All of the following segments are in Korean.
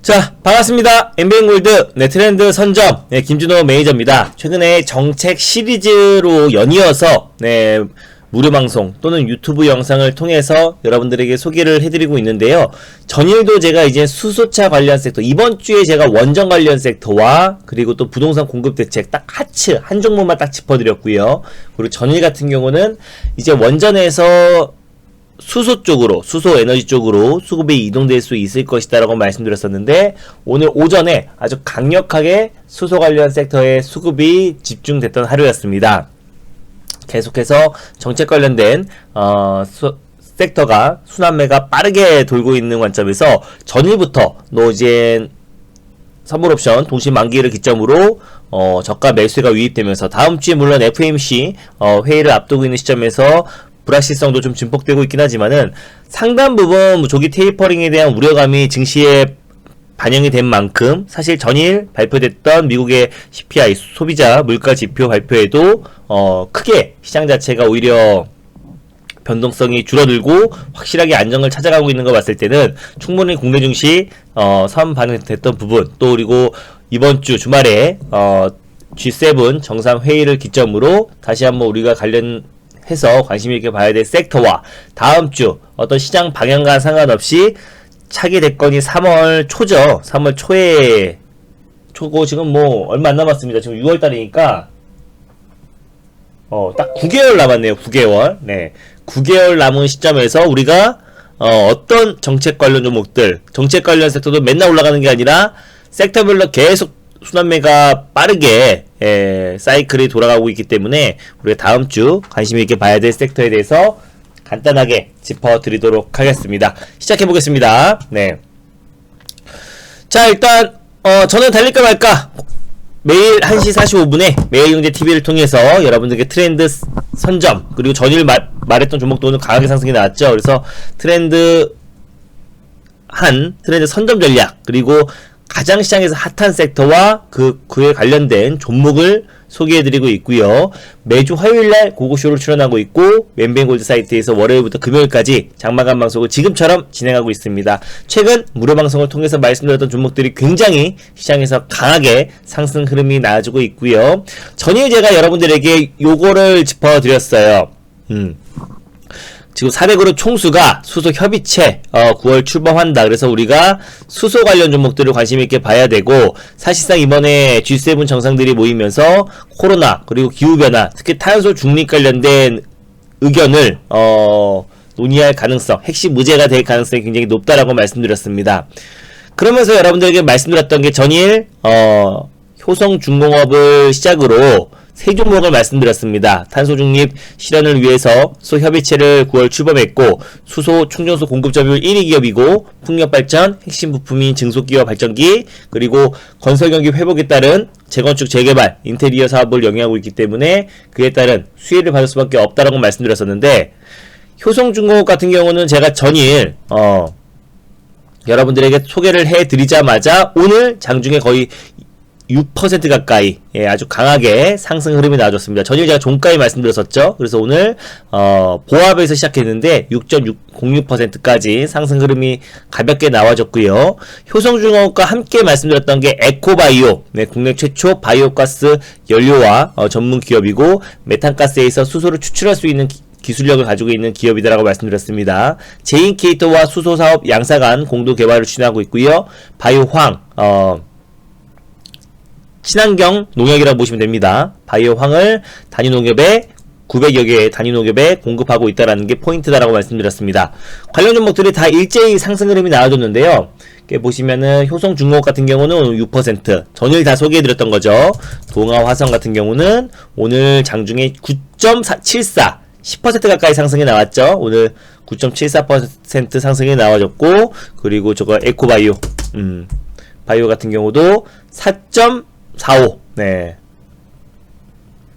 자, 반갑습니다. 엠비엔골드 트렌드 선점 김준호 매니저입니다. 최근에 정책 시리즈로 연이어서 무료 방송 또는 유튜브 영상을 통해서 여러분들에게 소개를 해드리고 있는데요. 전일도 제가 이제 수소차 관련 섹터, 이번 주에 제가 원전 관련 섹터와 그리고 또 부동산 공급 대책 딱 한 종목만 딱 짚어드렸고요. 그리고 전일 같은 경우는 이제 원전에서 수소 쪽으로, 수소 에너지 쪽으로 수급이 이동될 수 있을 것이다 라고 말씀드렸었는데, 오늘 오전에 아주 강력하게 수소 관련 섹터에 수급이 집중됐던 하루였습니다. 계속해서 정책 관련된 섹터가 순환매가 빠르게 돌고 있는 관점에서 전일부터 노젠 선물옵션 동시 만기를 기점으로 저가 매수가 유입되면서 다음 주에 물론 FOMC 회의를 앞두고 있는 시점에서 불확실성도 좀 증폭되고 있긴 하지만은 상당 부분 조기 테이퍼링에 대한 우려감이 증시에 반영이 된 만큼 사실 전일 발표됐던 미국의 CPI 소비자 물가 지표 발표에도 크게 시장 자체가 오히려 변동성이 줄어들고 확실하게 안정을 찾아가고 있는 거 봤을 때는 충분히 국내 증시 선반영됐던 부분, 또 그리고 이번 주 주말에 G7 정상회의를 기점으로 다시 한번 우리가 관련해서 관심 있게 봐야 될 섹터와 다음 주 어떤 시장 방향과 상관없이 차기 대권이 3월 초죠. 3월 초고 지금 뭐 얼마 안 남았습니다. 지금 6월 달이니까 딱 9개월 남았네요. 9개월. 9개월 남은 시점에서 우리가 어떤 정책 관련 종목들, 정책 관련 섹터도 맨날 올라가는 게 아니라 섹터별로 계속 순환매가 빠르게 사이클이 돌아가고 있기 때문에 우리가 다음 주 관심 있게 봐야 될 섹터에 대해서 간단하게 짚어드리도록 하겠습니다. 시작해보겠습니다. 자, 일단 저는 달릴까 말까 매일 1시 45분에 매일경제TV를 통해서 여러분들께 트렌드 선점, 그리고 전일 말했던 종목도 오늘 강하게 상승이 나왔죠. 그래서 트렌드 선점 전략, 그리고 가장 시장에서 핫한 섹터와 그에 관련된 종목을 소개해드리고 있고요. 매주 화요일날 고고쇼를 출연하고 있고 엠비엔골드 사이트에서 월요일부터 금요일까지 장마감 방송을 지금처럼 진행하고 있습니다. 최근 무료 방송을 통해서 말씀드렸던 종목들이 굉장히 시장에서 강하게 상승 흐름이 나아지고 있고요. 전일 제가 여러분들에게 요거를 짚어드렸어요. 지금 400그룹 총수가 수소 협의체 9월 출범한다. 그래서 우리가 수소 관련 종목들을 관심 있게 봐야 되고, 사실상 이번에 G7 정상들이 모이면서 코로나 그리고 기후변화, 특히 탄소 중립 관련된 의견을 논의할 가능성, 핵심 의제가 될 가능성이 굉장히 높다라고 말씀드렸습니다. 그러면서 여러분들에게 말씀드렸던 게 전일 효성중공업을 시작으로 세 종목을 말씀드렸습니다. 탄소 중립 실현을 위해서 수소 협의체를 9월 출범했고, 수소 충전소 공급 점유율 1위 기업이고, 풍력 발전 핵심 부품인 증속기와 발전기, 그리고 건설 경기 회복에 따른 재건축 재개발 인테리어 사업을 영위하고 있기 때문에 그에 따른 수혜를 받을 수밖에 없다라고 말씀드렸었는데, 효성중공업 같은 경우는 제가 전일 여러분들에게 소개를 해드리자마자 오늘 장중에 거의 6% 가까이 아주 강하게 상승 흐름이 나와줬습니다. 전일 제가 종가에 말씀드렸었죠. 그래서 오늘 보합에서 시작했는데 6.06%까지 상승 흐름이 가볍게 나와줬고요. 효성중공업과 함께 말씀드렸던 게 에코바이오, 국내 최초 바이오가스 연료와 전문 기업이고, 메탄가스에서 수소를 추출할 수 있는 기술력을 가지고 있는 기업이다라고 말씀드렸습니다. 제인케이터와 수소사업 양사 간 공동 개발을 추진하고 있고요. 바이오황, 친환경 농약이라고 보시면 됩니다. 바이오황을 단위농협에 900여 개의 단위농협에 공급하고 있다는 게 포인트다라고 말씀드렸습니다. 관련 종목들이 다 일제히 상승 흐름이 나와줬는데요. 이렇게 보시면은 효성중공업 같은 경우는 오늘 6%, 전일 다 소개해드렸던 거죠. 동아화성 같은 경우는 오늘 장중에 9.74, 10% 가까이 상승이 나왔죠. 오늘 9.74% 상승이 나와줬고, 그리고 저거 에코바이오, 바이오 같은 경우도 4.45.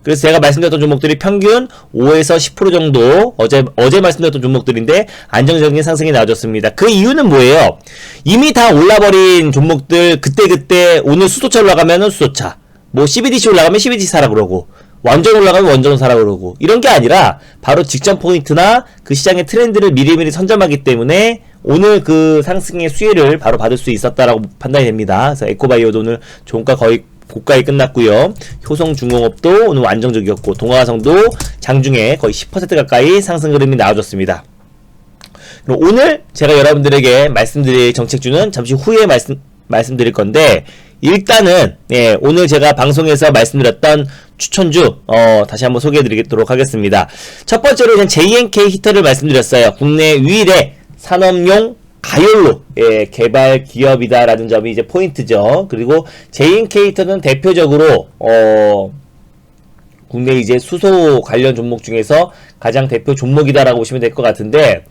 그래서 제가 말씀드렸던 종목들이 평균 5에서 10% 정도 어제 말씀드렸던 종목들인데 안정적인 상승이 나와줬습니다. 그 이유는 뭐예요? 이미 다 올라버린 종목들 그때 오늘 수소차 올라가면은 수소차, 뭐 CBDC 올라가면 CBDC 사라 그러고, 원전 올라가면 원전 사라 그러고, 이런 게 아니라 바로 직전 포인트나 그 시장의 트렌드를 미리미리 선점하기 때문에 오늘 그 상승의 수혜를 바로 받을 수 있었다라고 판단이 됩니다. 그래서 에코바이오도 오늘 종가 거의 고가에 끝났고요. 효성중공업도 오늘 안정적이었고 동아화성도 장중에 거의 10% 가까이 상승 흐름이 나와줬습니다. 그럼 오늘 제가 여러분들에게 말씀드릴 정책주는 잠시 후에 말씀드릴 건데, 일단은 오늘 제가 방송에서 말씀드렸던 추천주 다시 한번 소개해드리도록 하겠습니다. 첫 번째로 JNK 히터를 말씀드렸어요. 국내 유일의 산업용 가열로 개발 기업이다라는 점이 이제 포인트죠. 그리고 JNK 히터는 대표적으로 국내 이제 수소 관련 종목 중에서 가장 대표 종목이다라고 보시면 될 것 같은데,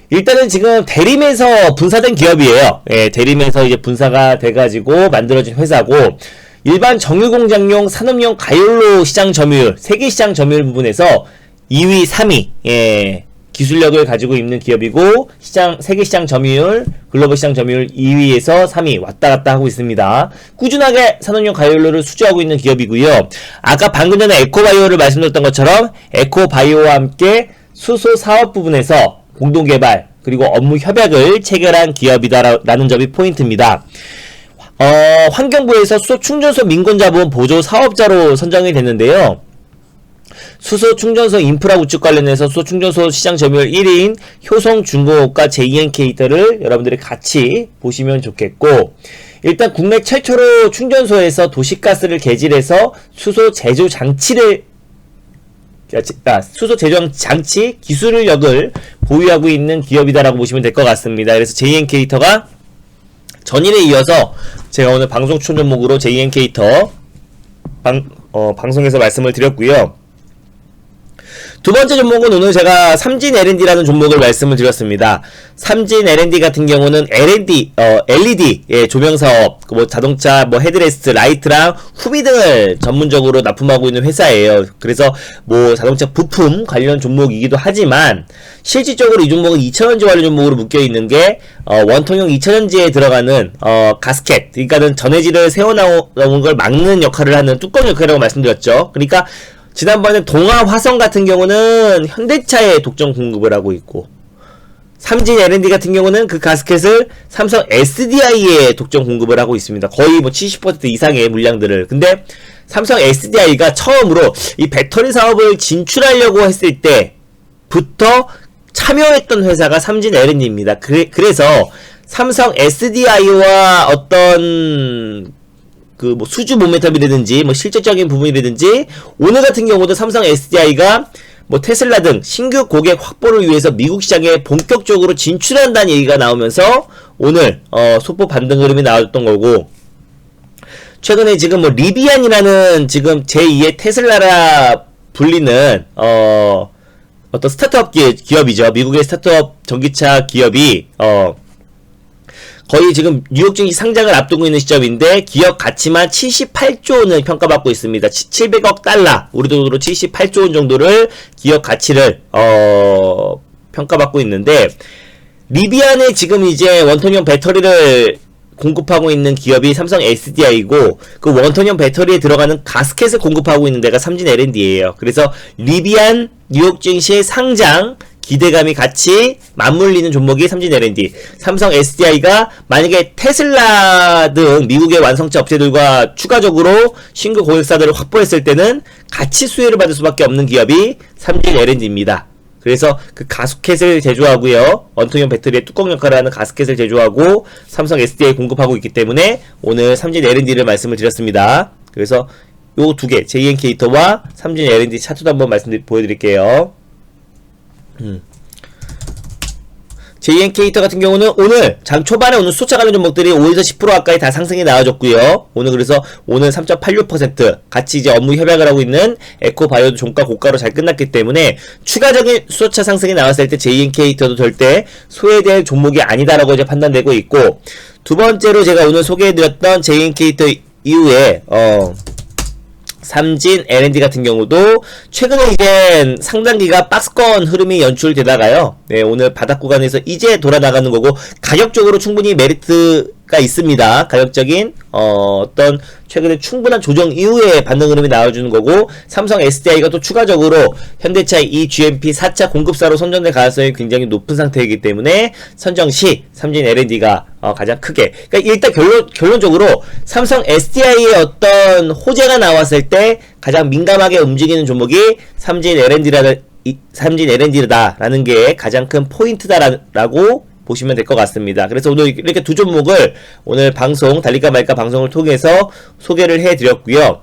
일단은 지금 대림에서 분사된 기업이에요. 대림에서 이제 분사가 돼가지고 만들어진 회사고, 일반 정유공장용 산업용 가열로 시장 점유율, 세계 시장 점유율 부분에서 2위, 3위, 기술력을 가지고 있는 기업이고, 세계 시장 점유율, 글로벌 시장 점유율 2위에서 3위 왔다 갔다 하고 있습니다. 꾸준하게 산업용 가열로를 수주하고 있는 기업이고요. 아까 방금 전에 에코바이오를 말씀드렸던 것처럼 에코바이오와 함께 수소 사업 부분에서 공동개발 그리고 업무 협약을 체결한 기업이다라는 점이 포인트입니다. 환경부에서 수소 충전소 민간자본 보조 사업자로 선정이 됐는데요. 수소 충전소 인프라 구축 관련해서 수소 충전소 시장 점유율 1위인 효성중공업과 JNK 히터를 여러분들이 같이 보시면 좋겠고, 일단 국내 최초로 충전소에서 도시가스를 개질해서 수소 제조 장치 기술력을 보유하고 있는 기업이다라고 보시면 될 것 같습니다. 그래서 JNK 히터가 전일에 이어서 제가 오늘 방송 추천 종목으로 JNK 히터 방송에서 말씀을 드렸고요. 두 번째 종목은 오늘 제가 삼진 L&D라는 종목을 말씀을 드렸습니다. 삼진 L&D 같은 경우는 LED 조명 사업, 자동차 헤드레스트, 라이트랑 후비 등을 전문적으로 납품하고 있는 회사예요. 그래서 자동차 부품 관련 종목이기도 하지만 실질적으로 이 종목은 2000원지 관련 종목으로 묶여 있는 게 원통형 2000원지에 들어가는 가스켓, 그러니까는 전해질을 새어나오는 걸 막는 역할을 하는 뚜껑 역할이라고 말씀드렸죠. 그러니까 지난번에 동아화성 같은 경우는 현대차에 독점 공급을 하고 있고, 삼진 L&D 같은 경우는 그 가스켓을 삼성 SDI에 독점 공급을 하고 있습니다. 거의 70% 이상의 물량들을. 근데 삼성 SDI가 처음으로 이 배터리 사업을 진출하려고 했을 때부터 참여했던 회사가 삼진 L&D입니다. 그래서 삼성 SDI와 어떤 수주 모멘텀이라든지 실질적인 부분이라든지, 오늘 같은 경우도 삼성 SDI가 테슬라 등 신규 고객 확보를 위해서 미국 시장에 본격적으로 진출한다는 얘기가 나오면서 오늘 소폭 반등 흐름이 나왔던 거고, 최근에 지금 리비안이라는 지금 제2의 테슬라라 불리는 어떤 스타트업 기업이죠. 미국의 스타트업 전기차 기업이 거의 지금 뉴욕 증시 상장을 앞두고 있는 시점인데, 기업 가치만 78조 원을 평가받고 있습니다. 700억 달러, 우리 돈으로 78조 원 정도를 기업 가치를 평가받고 있는데, 리비안에 지금 이제 원통형 배터리를 공급하고 있는 기업이 삼성 SDI고, 그 원통형 배터리에 들어가는 가스켓을 공급하고 있는 데가 삼진 L&D예요. 그래서 리비안 뉴욕 증시의 상장 기대감이 같이 맞물리는 종목이 삼진 L&D. 삼성 SDI가 만약에 테슬라 등 미국의 완성차 업체들과 추가적으로 신규 고객사들을 확보했을 때는 같이 수혜를 받을 수밖에 없는 기업이 삼진 L&D입니다. 그래서 그 가스켓을 제조하고요, 원통형 배터리의 뚜껑 역할을 하는 가스켓을 제조하고 삼성 SDI에 공급하고 있기 때문에 오늘 삼진 L&D를 말씀을 드렸습니다. 그래서 요 두 개, JNK 히터와 삼진 L&D 차트도 한번 보여드릴게요. JNK 히터 같은 경우는 오늘 장 초반에 오늘 수소차 관련 종목들이 5에서 10% 가까이 다 상승이 나와줬고요. 그래서 오늘 3.86% 같이 이제 업무 협약을 하고 있는 에코바이오도 종가 고가로 잘 끝났기 때문에 추가적인 수소차 상승이 나왔을 때 JNK 히터도 절대 소외될 종목이 아니다라고 이제 판단되고 있고, 두 번째로 제가 오늘 소개해드렸던 JNK 히터 이후에 삼진 L&D 같은 경우도 최근에 이제 상단기가 박스권 흐름이 연출되다가요, 오늘 바닥 구간에서 이제 돌아나가는 거고, 가격적으로 충분히 메리트 가 있습니다. 가격적인 어떤 최근에 충분한 조정 이후에 반등 흐름이 나와주는 거고, 삼성 SDI가 또 추가적으로 현대차 이 GMP 4차 공급사로 선정될 가능성이 굉장히 높은 상태이기 때문에 선정 시 삼진 L&D가 가장 크게, 그러니까 일단 결론적으로 삼성 SDI의 어떤 호재가 나왔을 때 가장 민감하게 움직이는 종목이 삼진 L&D라는 게 가장 큰 포인트다라고 보시면 될 것 같습니다. 그래서 오늘 이렇게 두 종목을 오늘 방송, 달릴까 말까 방송을 통해서 소개를 해드렸고요.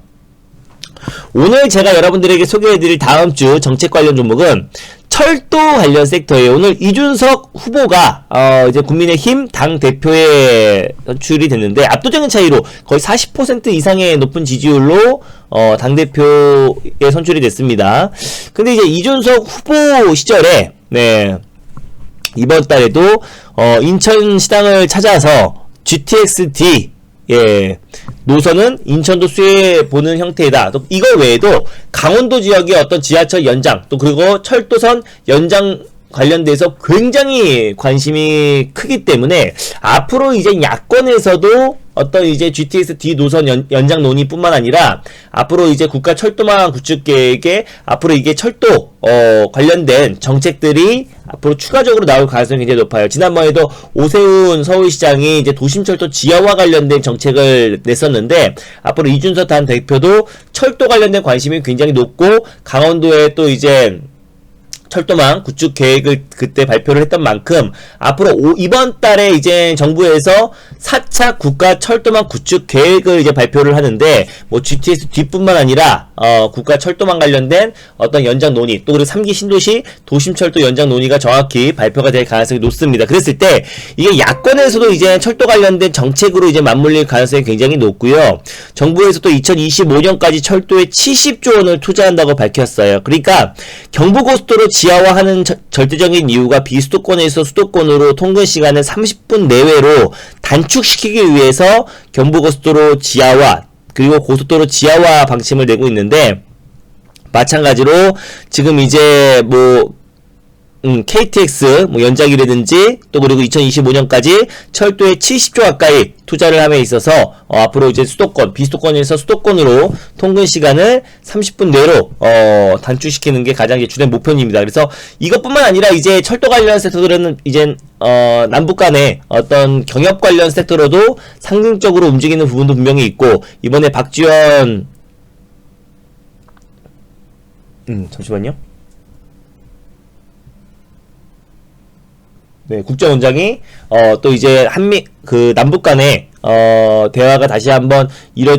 오늘 제가 여러분들에게 소개해드릴 다음 주 정책 관련 종목은 철도 관련 섹터예요. 오늘 이준석 후보가 이제 국민의힘 당 대표에 선출이 됐는데, 압도적인 차이로 거의 40% 이상의 높은 지지율로 당 대표에 선출이 됐습니다. 근데 이제 이준석 후보 시절에 이번 달에도 인천시당을 찾아서 GTX-D 노선은 인천도 수혜보는 형태이다. 또 이거 외에도 강원도 지역의 어떤 지하철 연장, 또 그리고 철도선 연장 관련돼서 굉장히 관심이 크기 때문에 앞으로 이제 야권에서도 어떤 이제 GTX-D 노선 연장 논의뿐만 아니라 앞으로 이제 국가 철도망 구축 계획에 앞으로 이게 철도 관련된 정책들이 앞으로 추가적으로 나올 가능성이 굉장히 높아요. 지난번에도 오세훈 서울시장이 이제 도심철도 지하화 관련된 정책을 냈었는데, 앞으로 이준석 단 대표도 철도 관련된 관심이 굉장히 높고, 강원도에 또 이제 철도망 구축 계획을 그때 발표를 했던 만큼 앞으로 이번 달에 이제 정부에서 4차 국가 철도망 구축 계획을 이제 발표를 하는데, 뭐 GTX D뿐만 아니라 국가 철도망 관련된 어떤 연장 논의, 또 그리고 3기 신도시 도심철도 연장 논의가 정확히 발표가 될 가능성이 높습니다. 그랬을 때 이게 야권에서도 이제 철도 관련된 정책으로 이제 맞물릴 가능성이 굉장히 높고요. 정부에서도 2025년까지 철도에 70조 원을 투자한다고 밝혔어요. 그러니까 경부고속도로 지하화하는 절대적인 이유가 비수도권에서 수도권으로 통근 시간을 30분 내외로 단축시키기 위해서 경부고속도로 지하화 그리고 고속도로 지하화 방침을 내고 있는데, 마찬가지로 지금 이제 뭐 KTX 연장이라든지 또 그리고 2025년까지 철도에 70조 가까이 투자를 함에 있어서 앞으로 이제 비수도권에서 수도권으로 통근 시간을 30분 내로 단축시키는 게 가장 이제 주된 목표입니다. 그래서 이것뿐만 아니라 이제 철도 관련 섹터들은 이제 남북 간의 어떤 경협 관련 섹터로도 상승적으로 움직이는 부분도 분명히 있고, 이번에 박지원 잠시만요. 국정원장이 또 이제 남북 간의 대화가 다시 한번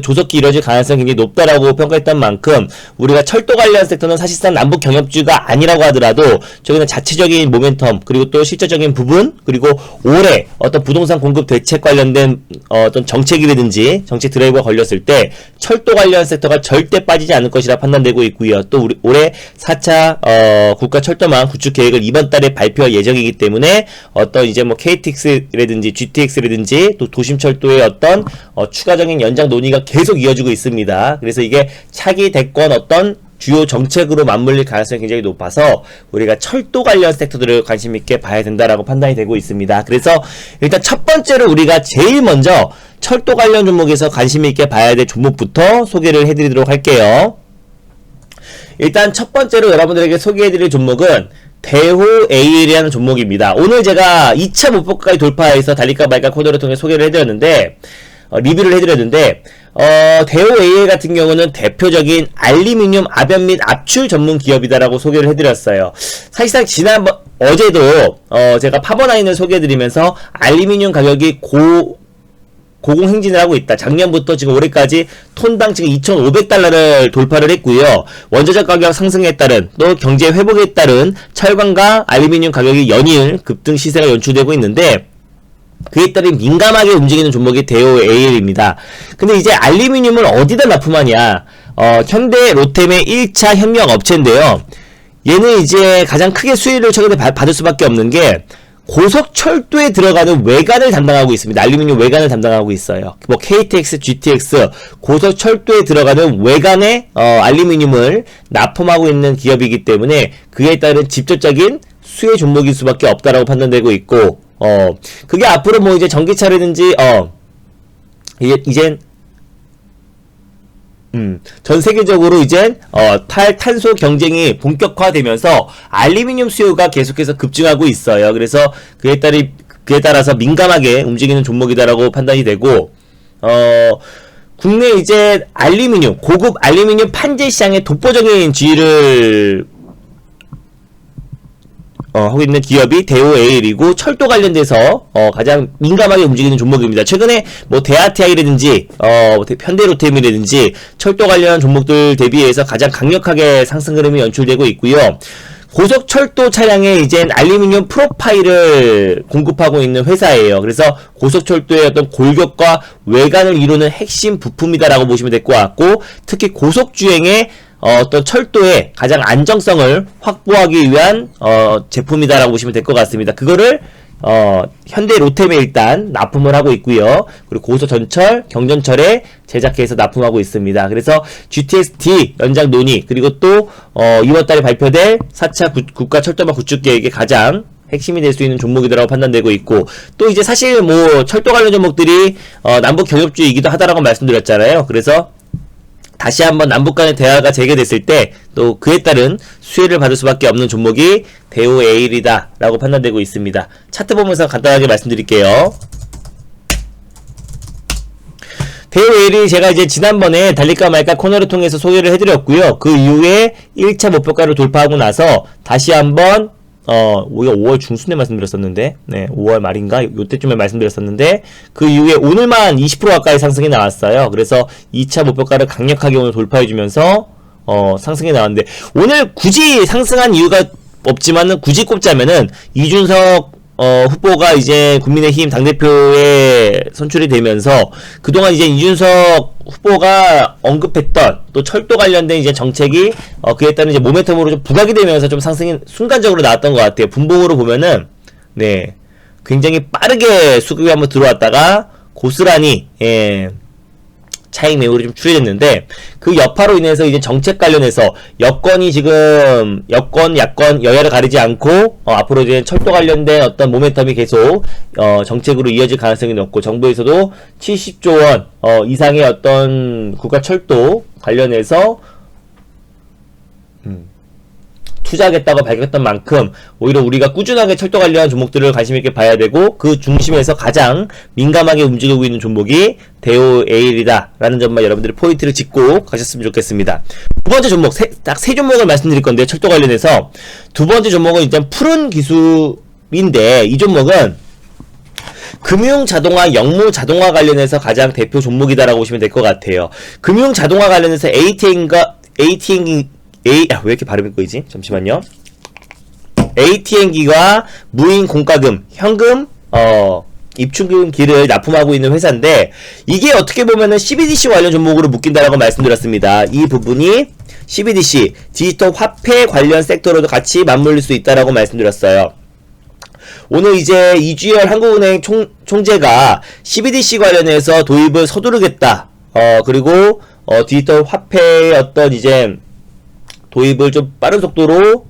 조속히 이뤄질 가능성이 굉장히 높다라고 평가했던 만큼, 우리가 철도 관련 섹터는 사실상 남북 경협주가 아니라고 하더라도 저기는 자체적인 모멘텀, 그리고 또 실질적인 부분, 그리고 올해 어떤 부동산 공급 대책 관련된 어떤 정책이라든지 정책 드라이브가 걸렸을 때 철도 관련 섹터가 절대 빠지지 않을 것이라 판단되고 있고요. 또 올해 4차 국가 철도망 구축 계획을 이번 달에 발표할 예정이기 때문에 어떤 이제 뭐 KTX라든지 GTX라든지 또 도심철도의 어떤 추가적인 연장 논의가 계속 이어지고 있습니다. 그래서 이게 차기 대권 어떤 주요 정책으로 맞물릴 가능성이 굉장히 높아서 우리가 철도 관련 섹터들을 관심 있게 봐야 된다라고 판단이 되고 있습니다. 그래서 일단 첫 번째로 우리가 제일 먼저 철도 관련 종목에서 관심 있게 봐야 될 종목부터 소개를 해드리도록 할게요. 일단 첫 번째로 여러분들에게 소개해드릴 종목은 대호 AL이라는 종목입니다. 오늘 제가 2차 목표가까지 돌파해서 달릴까 말까 코너를 통해 소개를 해드렸는데, 리뷰를 해드렸는데, 대호 AL 같은 경우는 대표적인 알루미늄 압연 및 압출 전문 기업이다라고 소개를 해드렸어요. 사실상 어제도 제가 파버라인을 소개해드리면서 알루미늄 가격이 고공행진을 하고 있다. 작년부터 지금 올해까지 톤당 지금 2,500달러를 돌파를 했고요. 원자재 가격 상승에 따른 또 경제 회복에 따른 철강과 알루미늄 가격이 연일 급등 시세가 연출되고 있는데, 그에 따른 민감하게 움직이는 종목이 대호 AL입니다. 근데 이제 알루미늄을 어디다 납품하냐? 현대 로템의 1차 협력 업체인데요. 얘는 이제 가장 크게 수혜를 최근에 받을 수밖에 없는 게 고속철도에 들어가는 외관을 담당하고 있습니다. 알루미늄 외관을 담당하고 있어요. 뭐 KTX, GTX 고속철도에 들어가는 외관에 알루미늄을 납품하고 있는 기업이기 때문에 그에 따른 직접적인 수혜 종목일 수밖에 없다라고 판단되고 있고, 그게 앞으로 뭐 이제 전기차라든지, 이젠, 전 세계적으로 이젠, 탈탄소 경쟁이 본격화되면서 알루미늄 수요가 계속해서 급증하고 있어요. 그래서 그에 따라서 민감하게 움직이는 종목이다라고 판단이 되고, 국내 이제 알루미늄, 고급 알루미늄 판재 시장의 독보적인 지위를 하고 있는 기업이 대우에일이고, 철도 관련돼서 가장 민감하게 움직이는 종목입니다. 최근에 뭐 대아티아이라든지 현대로템이라든지 철도 관련 종목들 대비해서 가장 강력하게 상승 흐름이 연출되고 있고요. 고속철도 차량에 이젠 알루미늄 프로파일을 공급하고 있는 회사예요. 그래서 고속철도의 어떤 골격과 외관을 이루는 핵심 부품이다라고 보시면 될 것 같고, 특히 고속주행의 어떤 철도의 가장 안정성을 확보하기 위한 제품이다라고 보시면 될 것 같습니다. 그거를 현대 로템에 일단 납품을 하고 있고요. 그리고 고속전철, 경전철에 제작해서 납품하고 있습니다. 그래서 GTX-D 연장 논의, 그리고 또 이번달에 발표될 4차 국가철도망 구축 계획의 가장 핵심이 될 수 있는 종목이라고 판단되고 있고, 또 이제 사실 뭐 철도 관련 종목들이 남북 경협주의이기도 하다라고 말씀드렸잖아요. 그래서 다시 한번 남북 간의 대화가 재개됐을 때 또 그에 따른 수혜를 받을 수밖에 없는 종목이 대우에일이다 라고 판단되고 있습니다. 차트 보면서 간단하게 말씀드릴게요. 대우에일이 제가 이제 지난번에 달릴까 말까 코너를 통해서 소개를 해드렸고요. 그 이후에 1차 목표가를 돌파하고 나서 다시 한번 우리가 5월 중순에 말씀드렸었는데, 네, 5월 말인가? 요때쯤에 말씀드렸었는데, 그 이후에 오늘만 20% 가까이 상승이 나왔어요. 그래서 2차 목표가를 강력하게 오늘 돌파해주면서, 상승이 나왔는데, 오늘 굳이 상승한 이유가 없지만은, 굳이 꼽자면은, 이준석, 후보가 이제 국민의힘 당대표에 선출이 되면서, 그동안 이제 이준석 후보가 언급했던 또 철도 관련된 이제 정책이 그에 따른 이제 모멘텀으로 좀 부각이 되면서 좀 상승이 순간적으로 나왔던 것 같아요. 분봉으로 보면은 네, 굉장히 빠르게 수급이 한번 들어왔다가 고스란히 차익 매물이 좀 줄어졌는데, 그 여파로 인해서 이제 정책 관련해서 여건이 지금 야권 여야를 가리지 않고 앞으로 이제 철도 관련된 어떤 모멘텀이 계속 정책으로 이어질 가능성이 높고, 정부에서도 70조 원 이상의 어떤 국가 철도 관련해서 투자하겠다고 밝혔던 만큼 오히려 우리가 꾸준하게 철도 관련한 종목들을 관심 있게 봐야 되고, 그 중심에서 가장 민감하게 움직이고 있는 종목이 대우에일이다 라는 점만 여러분들이 포인트를 짚고 가셨으면 좋겠습니다. 두 번째 종목, 딱 세 종목을 말씀드릴 건데, 철도 관련해서 두 번째 종목은 일단 푸른 기술인데, 이 종목은 금융자동화, 영무자동화 관련해서 가장 대표 종목이다라고 보시면 될 것 같아요. 금융자동화 관련해서 왜 이렇게 발음이 꼬이지? 잠시만요. ATM기와 무인 공과금, 현금, 입출금기를 납품하고 있는 회사인데, 이게 어떻게 보면은 CBDC 관련 종목으로 묶인다라고 말씀드렸습니다. 이 부분이 CBDC, 디지털 화폐 관련 섹터로도 같이 맞물릴 수 있다라고 말씀드렸어요. 오늘 이제 이주열 한국은행 총재가 CBDC 관련해서 도입을 서두르겠다. 그리고 디지털 화폐의 어떤 이제 도입을 좀 빠른 속도로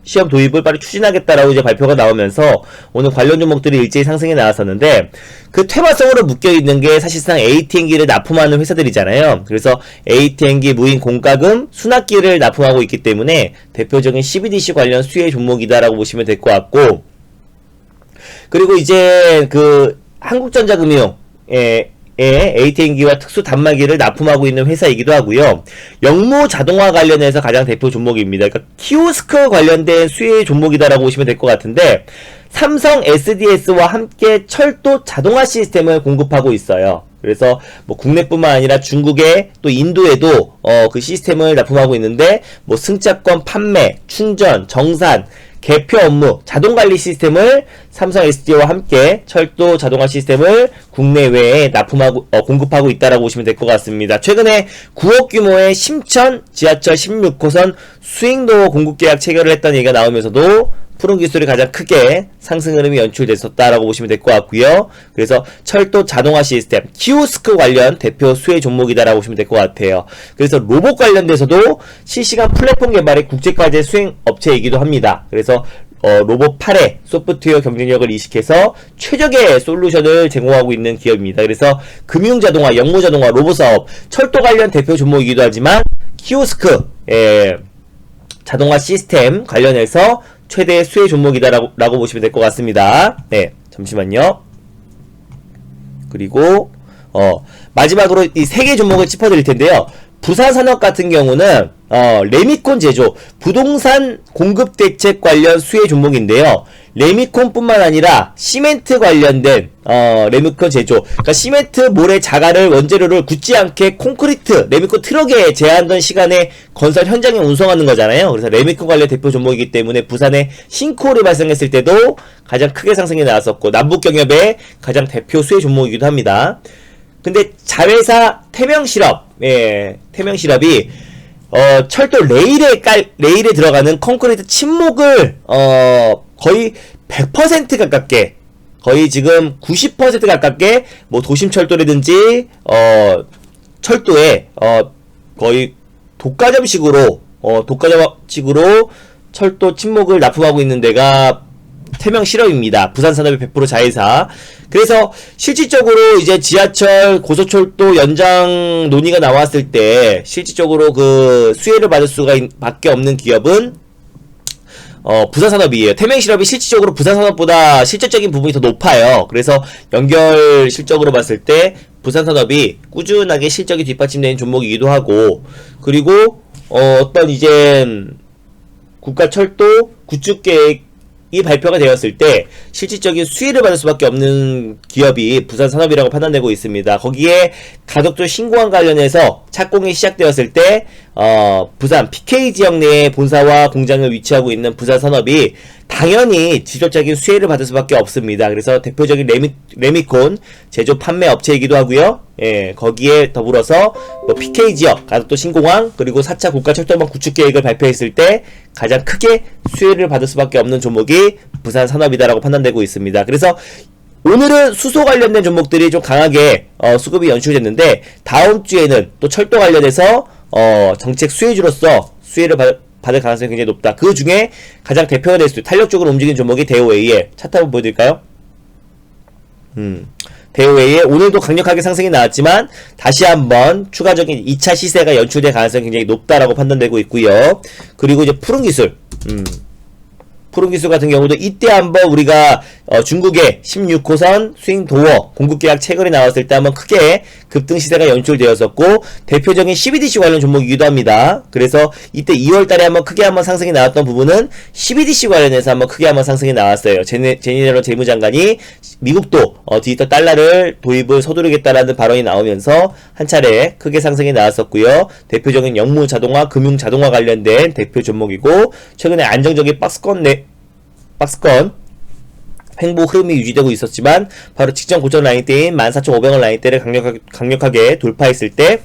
시험 도입을 빨리 추진하겠다라고 이제 발표가 나오면서 오늘 관련 종목들이 일제히 상승에 나왔었는데, 그 퇴마성으로 묶여있는 게 사실상 ATM기를 납품하는 회사들이잖아요. 그래서 ATM기, 무인 공과금, 수납기를 납품하고 있기 때문에 대표적인 CBDC 관련 수혜 종목이다라고 보시면 될 것 같고, 그리고 이제 그 한국전자금융 ATM기와 특수 단말기를 납품하고 있는 회사이기도 하고요. 영무 자동화 관련해서 가장 대표 종목입니다. 그러니까 키오스크 관련된 수혜 종목이다라고 보시면 될 것 같은데, 삼성 SDS와 함께 철도 자동화 시스템을 공급하고 있어요. 그래서 뭐 국내뿐만 아니라 중국에 또 인도에도 그 시스템을 납품하고 있는데, 뭐 승차권 판매, 충전, 정산, 개표 업무, 자동관리 시스템을 삼성 SD와 함께 철도 자동화 시스템을 국내외에 공급하고 있다라고 보시면 될 것 같습니다. 최근에 9억 규모의 심천 지하철 16호선 수행도 공급 계약 체결을 했다는 얘기가 나오면서도 푸른 기술이 가장 크게 상승 흐름이 연출됐었다라고 보시면 될 것 같고요. 그래서 철도 자동화 시스템, 키오스크 관련 대표 수혜 종목이다라고 보시면 될 것 같아요. 그래서 로봇 관련돼서도 실시간 플랫폼 개발의 국제과제 수행 업체이기도 합니다. 그래서 로봇 8의 소프트웨어 경쟁력을 이식해서 최적의 솔루션을 제공하고 있는 기업입니다. 그래서 금융자동화, 영무자동화, 로봇사업, 철도 관련 대표 종목이기도 하지만 키오스크, 자동화 시스템 관련해서 최대 수혜 종목이다라고 보시면 될 것 같습니다. 네, 잠시만요. 그리고 마지막으로 이 세 개 종목을 짚어드릴 텐데요. 부산산업 같은 경우는 레미콘 제조, 부동산 공급 대책 관련 수혜 종목인데요. 레미콘뿐만 아니라 시멘트 관련된 레미콘 제조, 그러니까 시멘트 모래 자갈을 원재료를 굳지 않게 콘크리트 레미콘 트럭에 제한된 시간에 건설 현장에 운송하는 거잖아요. 그래서 레미콘 관련 대표 종목이기 때문에 부산에 싱크홀이 발생했을 때도 가장 크게 상승이 나왔었고 남북경협의 가장 대표 수혜 종목이기도 합니다. 근데 자회사 태명실업, 태명실업이 철도 레일에 들어가는 콘크리트 침목을 거의 100% 가깝게, 거의 지금 90% 가깝게 뭐 도심 철도라든지 철도에 거의 독과점식으로 철도 침목을 납품하고 있는 데가 태명실업입니다. 부산산업의 100% 자회사. 그래서 실질적으로 이제 지하철, 고속철도 연장 논의가 나왔을 때 실질적으로 그 수혜를 받을 밖에 없는 기업은 부산산업이에요. 태명실업이 실질적으로 부산산업보다 실질적인 부분이 더 높아요. 그래서 연결 실적으로 봤을 때 부산산업이 꾸준하게 실적이 뒷받침되는 종목이기도 하고, 그리고 어떤 이제 국가철도 구축계획 이 발표가 되었을 때 실질적인 수혜를 받을 수밖에 없는 기업이 부산산업이라고 판단되고 있습니다. 거기에 가덕도 신공항 관련해서 착공이 시작되었을 때 부산 PK 지역 내에 본사와 공장을 위치하고 있는 부산산업이 당연히 직접적인 수혜를 받을 수밖에 없습니다. 그래서 대표적인 레미콘 제조 판매 업체이기도 하고요. 거기에 더불어서 PK 지역, 가덕도 신공항, 그리고 4차 국가철도망 구축 계획을 발표했을 때 가장 크게 수혜를 받을 수밖에 없는 종목이 부산산업이다라고 판단되고 있습니다. 그래서 오늘은 수소 관련된 종목들이 좀 강하게 수급이 연출됐는데, 다음 주에는 또 철도 관련해서 정책 수혜주로서 수혜를 받을 가능성이 굉장히 높다. 그 중에 가장 대표가 될 수 있는 탄력적으로 움직이는 종목이 대우A의 차트 한번 보여드릴까요? 대우A의 오늘도 강력하게 상승이 나왔지만 다시 한번 추가적인 2차 시세가 연출될 가능성이 굉장히 높다라고 판단되고 있고요. 그리고 이제 푸른기술, 푸른기술 같은 경우도 이때 한번 우리가 중국의 16호선 스윙도어 공급계약 체결이 나왔을 때 한번 크게 급등 시세가 연출되었었고, 대표적인 CBDC 관련 종목이기도 합니다. 그래서 이때 2월달에 한번 크게 한번 상승이 나왔던 부분은 CBDC 관련해서 한번 크게 한번 상승이 나왔어요. 제니럴런 재무장관이 미국도 디지털 달러를 도입을 서두르겠다라는 발언이 나오면서 한 차례 크게 상승이 나왔었고요. 대표적인 영무 자동화, 금융 자동화 관련된 대표 종목이고, 최근에 안정적인 박스권 횡보 흐름이 유지되고 있었지만 바로 직전 고점 라인대인 14,500원 라인대를 강력하게 돌파했을 때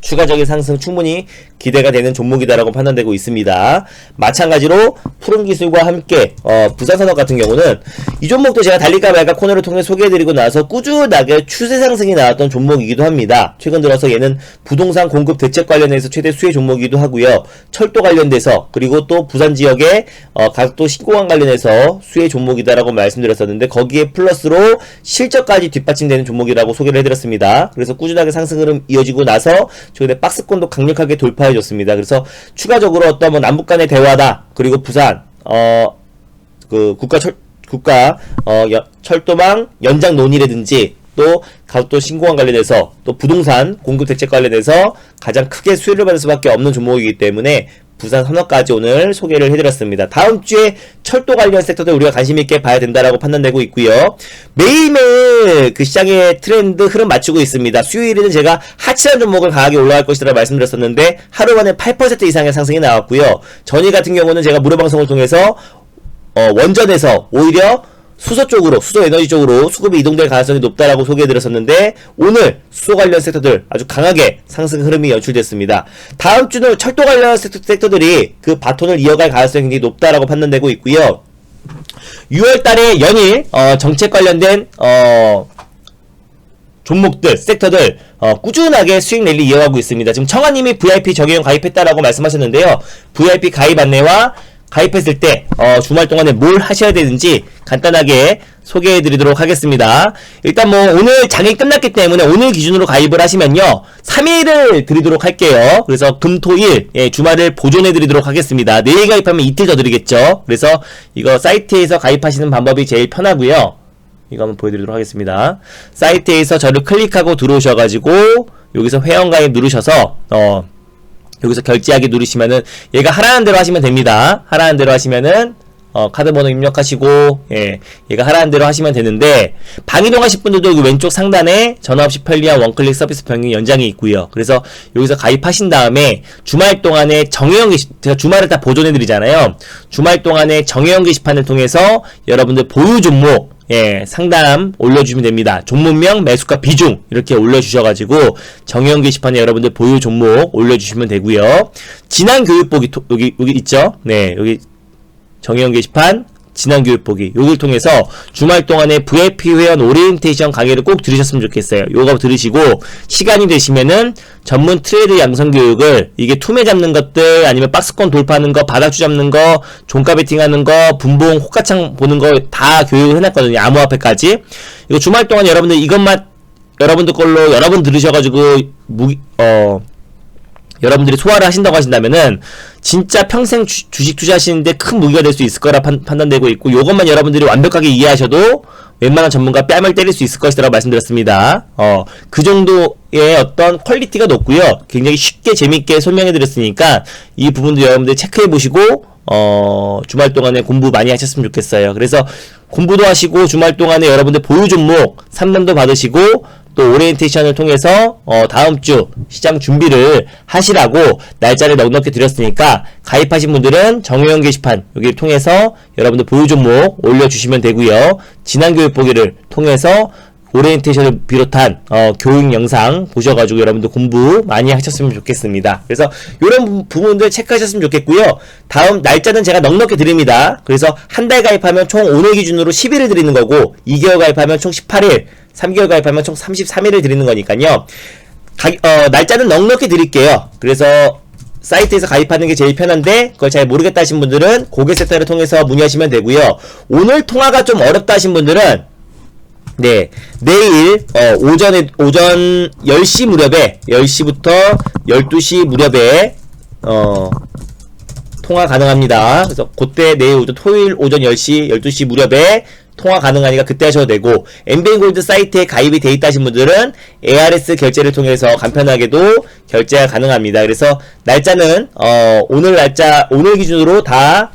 추가적인 상승 충분히 기대가 되는 종목이다라고 판단되고 있습니다. 마찬가지로 푸른기술과 함께 부산산업 같은 경우는 이 종목도 제가 달릴까 말까 코너를 통해 소개해드리고 나서 꾸준하게 추세 상승이 나왔던 종목이기도 합니다. 최근 들어서 얘는 부동산 공급 대책 관련해서 최대 수혜 종목이기도 하고요. 철도 관련돼서, 그리고 또 부산 지역의 가덕도 신공항 관련해서 수혜 종목이다라고 말씀드렸었는데, 거기에 플러스로 실적까지 뒷받침되는 종목이라고 소개를 해드렸습니다. 그래서 꾸준하게 상승 흐름 이어지고 나서 최근에 박스권도 강력하게 돌파해줬습니다. 그래서 추가적으로 어떤 남북 간의 대화다, 그리고 부산 그 국가 철도망 연장 논의라든지 또 가덕도 신공항 관련해서 또 부동산 공급 대책 관련해서 가장 크게 수혜를 받을 수밖에 없는 종목이기 때문에 부산 산업까지 오늘 소개를 해드렸습니다. 다음 주에 철도 관련 섹터들 우리가 관심있게 봐야 된다라고 판단되고 있고요. 매일매일 그 시장의 트렌드 흐름 맞추고 있습니다. 수요일에는 제가 하치한 종목을 강하게 올라갈 것이라 말씀드렸었는데 하루 만에 8% 이상의 상승이 나왔고요. 전일 같은 경우는 제가 무료 방송을 통해서 원전에서 오히려 수소 쪽으로, 수소 에너지 쪽으로 수급이 이동될 가능성이 높다라고 소개해드렸었는데, 오늘 수소 관련 섹터들 아주 강하게 상승 흐름이 연출됐습니다. 다음 주는 철도 관련 섹터들이 그 바톤을 이어갈 가능성이 굉장히 높다라고 판단되고 있고요. 6월달에 연일 정책 관련된 종목들, 섹터들 꾸준하게 수익 랠리 이어가고 있습니다. 지금 청아님이 VIP 적용 가입했다라고 말씀하셨는데요. VIP 가입 안내와 가입했을 때 주말 동안에 뭘 하셔야 되는지 간단하게 소개해 드리도록 하겠습니다. 일단 뭐 오늘 장이 끝났기 때문에 오늘 기준으로 가입을 하시면요 3일을 드리도록 할게요. 그래서 금토일 주말을 보존해 드리도록 하겠습니다. 내일 가입하면 이틀 더 드리겠죠. 그래서 이거 사이트에서 가입하시는 방법이 제일 편하고요. 이거 한번 보여드리도록 하겠습니다. 사이트에서 저를 클릭하고 들어오셔가지고 여기서 회원가입 누르셔서 여기서 결제하기 누르시면은 얘가 하라는 대로 하시면 됩니다. 하라는 대로 하시면은 카드 번호 입력하시고 얘가 하라는 대로 하시면 되는데 방이동하실 분들도 여기 왼쪽 상단에 전화 없이 편리한 원클릭 서비스 병행 연장이 있고요. 그래서 여기서 가입하신 다음에 주말 동안에 정회원 제가 주말을 다 보존해 드리잖아요. 주말 동안에 정회원 게시판을 통해서 여러분들 보유 종목 상담 올려주시면 됩니다. 종목명, 매수가, 비중 이렇게 올려주셔가지고 정형 게시판에 여러분들 보유 종목 올려주시면 되고요. 지난 교육보기 여기 있죠? 네, 여기 정형 게시판 지난 교육보기 요걸 통해서 주말 동안에 VIP 회원 오리엔테이션 강의를 꼭 들으셨으면 좋겠어요. 요거 들으시고 시간이 되시면은 전문 트레이드 양성 교육을 이게 투매 잡는 것들 아니면 박스권 돌파하는 거 바닥주 잡는 거 종가 베팅하는 거 분봉 호가창 보는 거 다 교육을 해놨거든요. 암호화폐까지 이거 주말 동안 여러분들 이것만 여러분들 걸로 여러 번 들으셔가지고 여러분들이 소화를 하신다고 하신다면은 진짜 평생 주식 투자하시는데 큰 무기가 될 수 있을 거라 판단되고 있고 요것만 여러분들이 완벽하게 이해하셔도 웬만한 전문가 뺨을 때릴 수 있을 것이라고 말씀드렸습니다. 그 정도의 어떤 퀄리티가 높고요. 굉장히 쉽게 재밌게 설명해 드렸으니까 이 부분도 여러분들 체크해 보시고 주말 동안에 공부 많이 하셨으면 좋겠어요. 그래서 공부도 하시고 주말 동안에 여러분들 보유 종목 상담도 받으시고 또 오리엔테이션을 통해서 다음주 시장 준비를 하시라고 날짜를 넉넉히 드렸으니까 가입하신 분들은 정회원 게시판 여기를 통해서 여러분들 보유 종목 올려주시면 되고요. 지난 교육 보기를 통해서 오리엔테이션을 비롯한 교육 영상 보셔가지고 여러분들 공부 많이 하셨으면 좋겠습니다. 그래서 이런 부분들 체크하셨으면 좋겠고요. 다음 날짜는 제가 넉넉히 드립니다. 그래서 한 달 가입하면 총 오늘 기준으로 10일을 드리는 거고 2개월 가입하면 총 18일 3개월 가입하면 총 33일을 드리는 거니까요. 날짜는 넉넉히 드릴게요. 그래서 사이트에서 가입하는 게 제일 편한데 그걸 잘 모르겠다 하신 분들은 고객센터를 통해서 문의하시면 되고요. 오늘 통화가 좀 어렵다 하신 분들은 네, 내일 오전 10시 무렵에 10시부터 12시 무렵에 통화 가능합니다. 그래서 그때 내일 오전 토요일 오전 10시 12시 무렵에 통화 가능하니까 그때 하셔도 되고 엠비엔골드 사이트에 가입이 돼 있다 하신 분들은 ARS 결제를 통해서 간편하게도 결제가 가능합니다. 그래서 날짜는 오늘 기준으로 다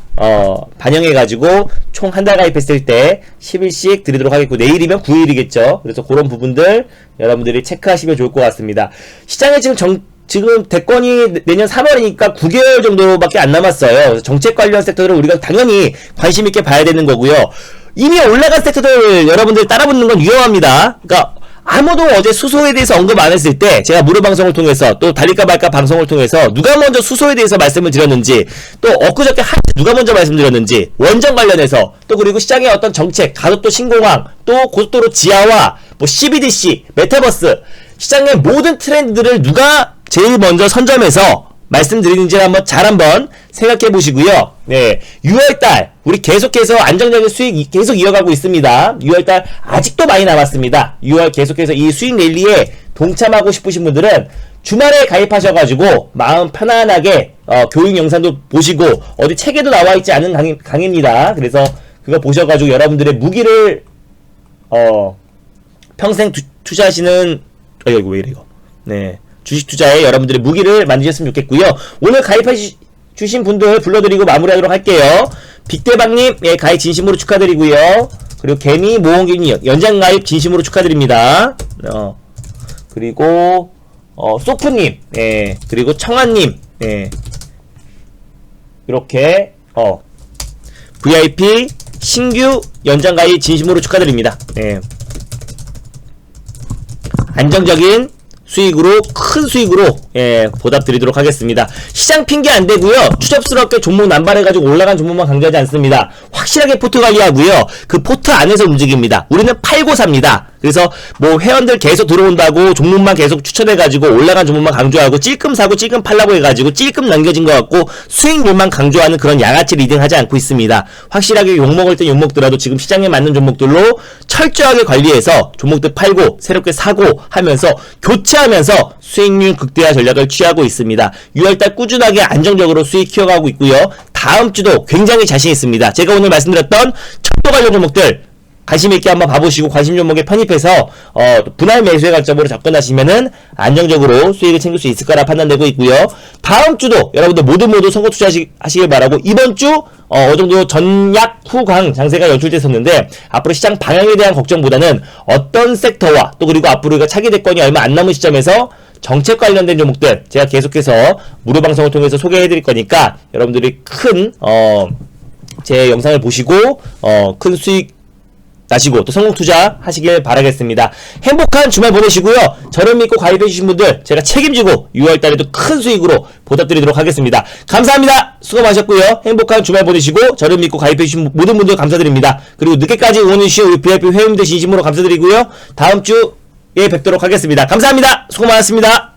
반영해가지고 총 한 달 가입했을 때 10일씩 드리도록 하겠고 내일이면 9일이겠죠. 그래서 그런 부분들 여러분들이 체크하시면 좋을 것 같습니다. 시장에 지금 대권이 내년 3월이니까 9개월 정도밖에 안 남았어요. 그래서 정책 관련 섹터들을 우리가 당연히 관심 있게 봐야 되는 거고요. 이미 올라간 섹터들 여러분들 따라붙는 건 위험합니다. 그러니까 아무도 어제 수소에 대해서 언급 안 했을 때 제가 무료 방송을 통해서 또 달릴까 말까 방송을 통해서 누가 먼저 수소에 대해서 말씀을 드렸는지 또 엊그저께 누가 먼저 말씀드렸는지 원전 관련해서 또 그리고 시장의 어떤 정책 가속도 신공항 또 고속도로 지하화 뭐 CBDC 메타버스 시장의 모든 트렌드들을 누가 제일 먼저 선점해서 말씀드리는지 한번 생각해 보시고요. 네, 6월달 우리 계속해서 안정적인 수익 계속 이어가고 있습니다. 6월달 아직도 많이 남았습니다. 6월 계속해서 이 수익 랠리에 동참하고 싶으신 분들은 주말에 가입하셔가지고 마음 편안하게 교육 영상도 보시고 어디 책에도 나와있지 않은 강의입니다. 그래서 그거 보셔가지고 여러분들의 무기를 평생 투자하시는 이거 왜 이래 이거 네 주식 투자에 여러분들의 무기를 만드셨으면 좋겠고요. 오늘 가입해주신 분들 불러드리고 마무리하도록 할게요. 빅대박님 가입 진심으로 축하드리고요. 그리고 개미 모험개미 연장 가입 진심으로 축하드립니다. 그리고 소프님 그리고 청아님 이렇게 VIP 신규 연장 가입 진심으로 축하드립니다. 안정적인 수익으로 큰 수익으로 보답드리도록 하겠습니다. 시장 핑계 안되고요. 추접스럽게 종목 남발해가지고 올라간 종목만 강조하지 않습니다. 확실하게 포트 관리하고요. 그 포트 안에서 움직입니다. 우리는 팔고 삽니다. 그래서 뭐 회원들 계속 들어온다고 종목만 계속 추천해가지고 올라간 종목만 강조하고 찔끔 사고 찔끔 팔라고 해가지고 찔끔 남겨진 것 같고 수익률만 강조하는 그런 양아치 리딩하지 않고 있습니다. 확실하게 욕먹을 때 욕먹더라도 지금 시장에 맞는 종목들로 철저하게 관리해서 종목들 팔고 새롭게 사고 하면서 교체하면서 수익률 극대화 전략을 취하고 있습니다. 6월달 꾸준하게 안정적으로 수익 키워가고 있고요. 다음 주도 굉장히 자신 있습니다. 제가 오늘 말씀드렸던 척도 관련 종목들 관심 있게 한번 봐보시고 관심 종목에 편입해서 분할 매수의 관점으로 접근하시면은 안정적으로 수익을 챙길 수 있을 거라 판단되고 있고요. 다음 주도 여러분들 모두 선거 투자하시길 바라고 이번 주 어느 정도 전약 후강 장세가 연출됐었는데 앞으로 시장 방향에 대한 걱정보다는 어떤 섹터와 또 그리고 앞으로 이거 차기 대권이 얼마 안 남은 시점에서 정책 관련된 종목들 제가 계속해서 무료 방송을 통해서 소개해 드릴 거니까 여러분들이 큰 제 영상을 보시고 큰 수익 나시고 또 성공 투자 하시길 바라겠습니다. 행복한 주말 보내시고요. 저를 믿고 가입해 주신 분들 제가 책임지고 6월달에도 큰 수익으로 보답드리도록 하겠습니다. 감사합니다. 수고 많으셨고요. 행복한 주말 보내시고 저를 믿고 가입해 주신 모든 분들 감사드립니다. 그리고 늦게까지 응원해 주신 우리 VIP 회원님들 진심으로 감사드리고요. 다음 주에 뵙도록 하겠습니다. 감사합니다. 수고 많았습니다.